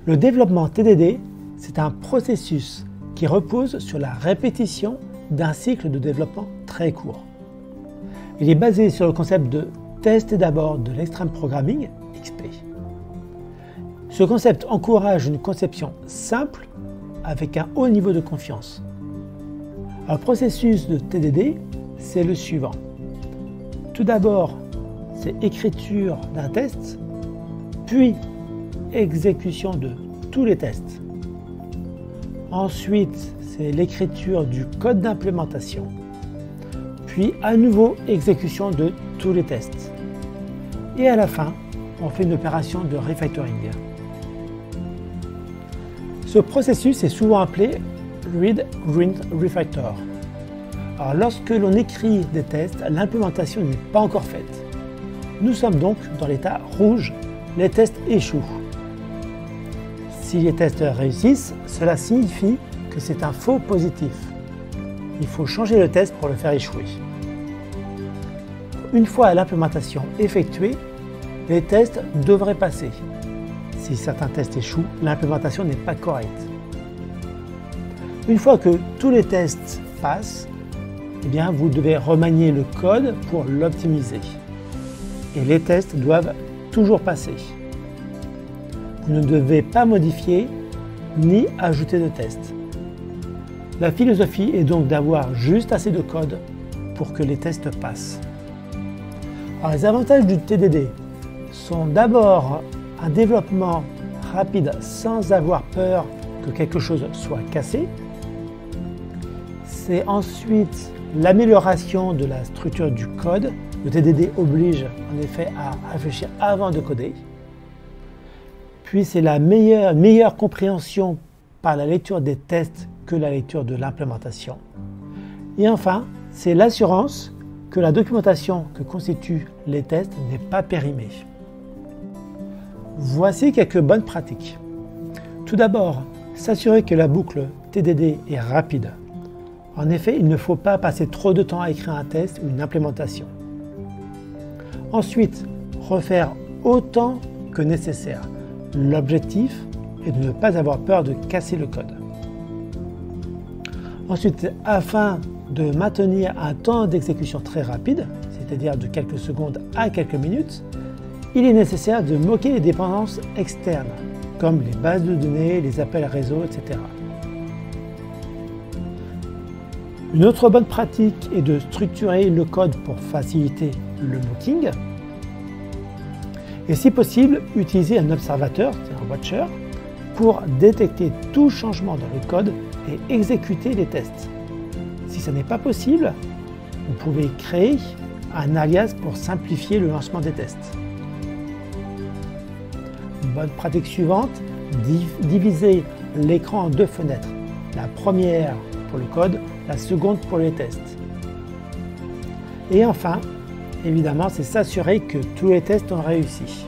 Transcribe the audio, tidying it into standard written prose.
Le développement TDD, c'est un processus qui repose sur la répétition d'un cycle de développement très court. Il est basé sur le concept de tester d'abord de l'extreme programming, XP. Ce concept encourage une conception simple avec un haut niveau de confiance. Un processus de TDD, c'est le suivant. Tout d'abord, c'est écriture d'un test, puis exécution de tous les tests. Ensuite, c'est l'écriture du code d'implémentation, puis à nouveau exécution de tous les tests. Et à la fin, on fait une opération de refactoring. Ce processus est souvent appelé Read, Rinse, Refactor. Alors, lorsque l'on écrit des tests, l'implémentation n'est pas encore faite. Nous sommes donc dans l'état rouge, les tests échouent. Si les tests réussissent, cela signifie que c'est un faux positif. Il faut changer le test pour le faire échouer. Une fois l'implémentation effectuée, les tests devraient passer. Si certains tests échouent, l'implémentation n'est pas correcte. Une fois que tous les tests passent, eh bien, vous devez remanier le code pour l'optimiser. Et les tests doivent toujours passer. Vous ne devez pas modifier ni ajouter de tests. La philosophie est donc d'avoir juste assez de code pour que les tests passent. Alors, les avantages du TDD sont d'abord un développement rapide sans avoir peur que quelque chose soit cassé. C'est ensuite l'amélioration de la structure du code. Le TDD oblige en effet à réfléchir avant de coder. Puis c'est la meilleure compréhension par la lecture des tests que la lecture de l'implémentation. Et enfin, c'est l'assurance que la documentation que constituent les tests n'est pas périmée. Voici quelques bonnes pratiques. Tout d'abord, s'assurer que la boucle TDD est rapide. En effet, il ne faut pas passer trop de temps à écrire un test ou une implémentation. Ensuite, refaire autant que nécessaire. L'objectif est de ne pas avoir peur de casser le code. Ensuite, afin de maintenir un temps d'exécution très rapide, c'est-à-dire de quelques secondes à quelques minutes, il est nécessaire de moquer les dépendances externes, comme les bases de données, les appels réseau, etc. Une autre bonne pratique est de structurer le code pour faciliter le mocking. Et si possible, utiliser un observateur, c'est un watcher, pour détecter tout changement dans le code et exécuter les tests. Si ce n'est pas possible, vous pouvez créer un alias pour simplifier le lancement des tests. Une bonne pratique suivante, diviser l'écran en deux fenêtres. La première pour le code, la seconde pour les tests. Et enfin, évidemment, c'est s'assurer que tous les tests ont réussi.